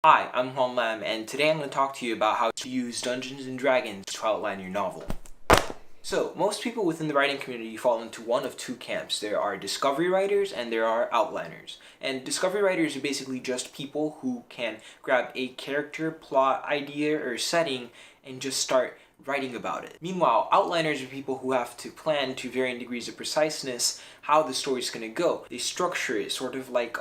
Hi, I'm Juan Lam, and today I'm going to talk to you about how to use Dungeons & Dragons to outline your novel. So, most people within the writing community fall into one of two camps. There are discovery writers and there are outliners. And discovery writers are basically just people who can grab a character, plot, idea, or setting and just start writing about it. Meanwhile, outliners are people who have to plan to varying degrees of preciseness how the story's gonna go. They structure it sort of like,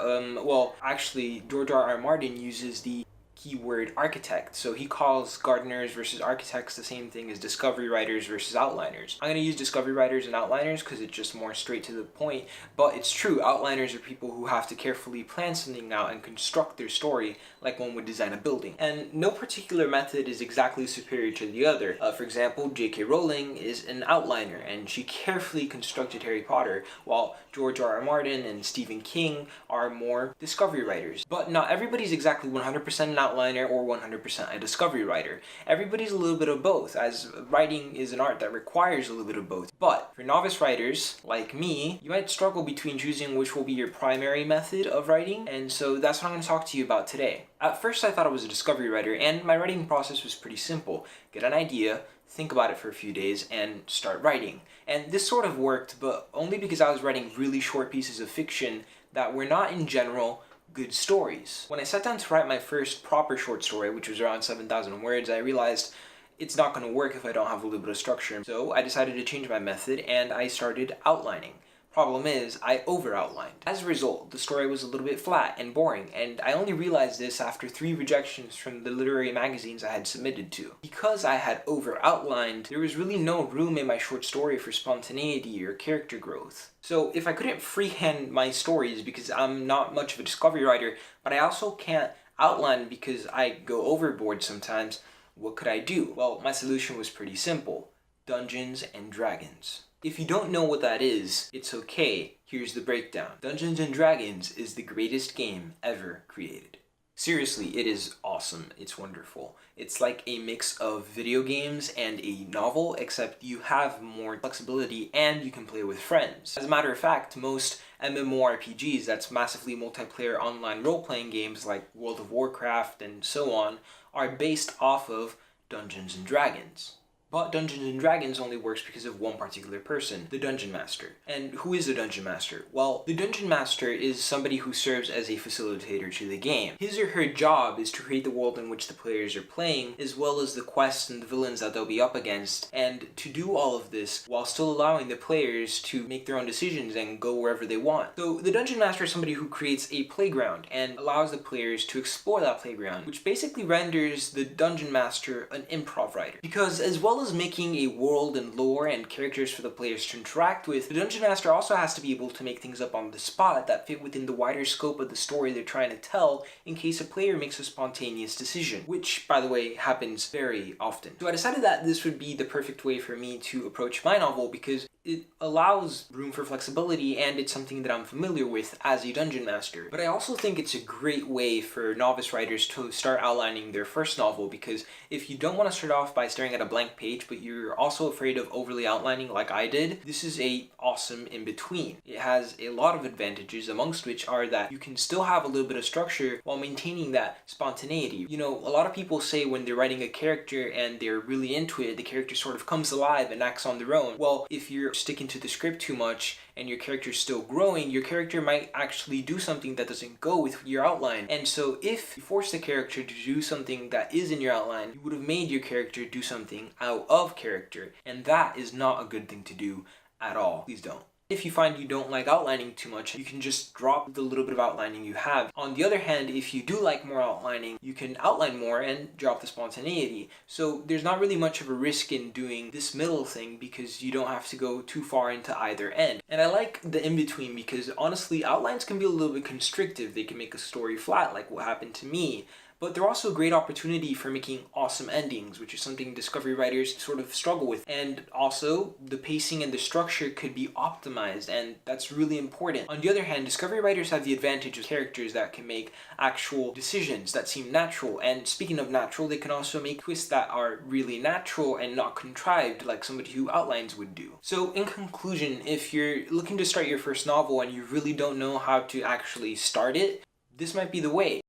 actually, George R.R. Martin uses the keyword architect. So he calls gardeners versus architects the same thing as discovery writers versus outliners. I'm going to use discovery writers and outliners because it's just more straight to the point, but it's true, outliners are people who have to carefully plan something out and construct their story like one would design a building. And no particular method is exactly superior to the other. For example, J.K. Rowling is an outliner and she carefully constructed Harry Potter, while George R.R. Martin and Stephen King are more discovery writers. But not everybody's exactly 100% an outliner or 100% a discovery writer. Everybody's a little bit of both, as writing is an art that requires a little bit of both. But for novice writers, like me, you might struggle between choosing which will be your primary method of writing, and so that's what I'm going to talk to you about today. At first I thought I was a discovery writer, and my writing process was pretty simple. Get an idea, think about it for a few days, and start writing. And this sort of worked, but only because I was writing really short pieces of fiction that were not in general good stories. When I sat down to write my first proper short story, which was around 7,000 words, I realized it's not going to work if I don't have a little bit of structure. So I decided to change my method and I started outlining. Problem is, I over-outlined. As a result, the story was a little bit flat and boring, and I only realized this after 3 rejections from the literary magazines I had submitted to. Because I had over-outlined, there was really no room in my short story for spontaneity or character growth. So if I couldn't freehand my stories because I'm not much of a discovery writer, but I also can't outline because I go overboard sometimes, what could I do? Well, my solution was pretty simple. Dungeons and Dragons. If you don't know what that is, it's okay. Here's the breakdown. Dungeons & Dragons is the greatest game ever created. Seriously, it is awesome. It's wonderful. It's like a mix of video games and a novel, except you have more flexibility and you can play with friends. As a matter of fact, most MMORPGs, that's massively multiplayer online role-playing games like World of Warcraft and so on, are based off of Dungeons & Dragons. But Dungeons & Dragons only works because of one particular person, the Dungeon Master. And who is the Dungeon Master? Well, the Dungeon Master is somebody who serves as a facilitator to the game. His or her job is to create the world in which the players are playing, as well as the quests and the villains that they'll be up against, and to do all of this while still allowing the players to make their own decisions and go wherever they want. So the Dungeon Master is somebody who creates a playground and allows the players to explore that playground, which basically renders the Dungeon Master an improv writer. Because as well as making a world and lore and characters for the players to interact with, the Dungeon Master also has to be able to make things up on the spot that fit within the wider scope of the story they're trying to tell in case a player makes a spontaneous decision, which, by the way, happens very often. So I decided that this would be the perfect way for me to approach my novel because it allows room for flexibility and it's something that I'm familiar with as a Dungeon Master. But I also think it's a great way for novice writers to start outlining their first novel, because if you don't want to start off by staring at a blank page but you're also afraid of overly outlining like I did, this is a awesome in-between. It has a lot of advantages, amongst which are that you can still have a little bit of structure while maintaining that spontaneity. You know, a lot of people say when they're writing a character and they're really into it, the character sort of comes alive and acts on their own. Well, if you're sticking to the script too much and your character's still growing, your character might actually do something that doesn't go with your outline. And so if you force the character to do something that is in your outline, you would have made your character do something out of character, and that is not a good thing to do at all. Please don't. If you find you don't like outlining too much, you can just drop the little bit of outlining you have. On the other hand, if you do like more outlining, you can outline more and drop the spontaneity. So there's not really much of a risk in doing this middle thing because you don't have to go too far into either end. And I like the in-between because honestly, outlines can be a little bit constrictive. They can make a story flat, like what happened to me. But they're also a great opportunity for making awesome endings, which is something discovery writers sort of struggle with. And also, the pacing and the structure could be optimized, and that's really important. On the other hand, discovery writers have the advantage of characters that can make actual decisions that seem natural. And speaking of natural, they can also make twists that are really natural and not contrived like somebody who outlines would do. So in conclusion, if you're looking to start your first novel and you really don't know how to actually start it, this might be the way.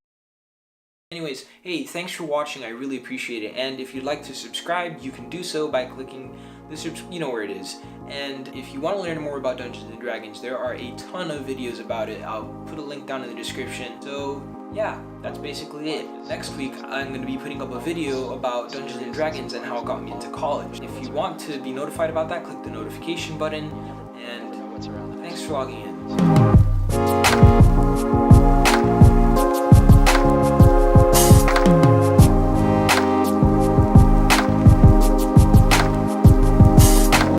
Anyways, hey, thanks for watching. I really appreciate it. And if you'd like to subscribe, you can do so by clicking the you know where it is. And if you want to learn more about Dungeons and Dragons, there are a ton of videos about it. I'll put a link down in the description. So yeah, that's basically it. Next week, I'm going to be putting up a video about Dungeons and Dragons and how it got me into college. If you want to be notified about that, click the notification button. And thanks for logging in.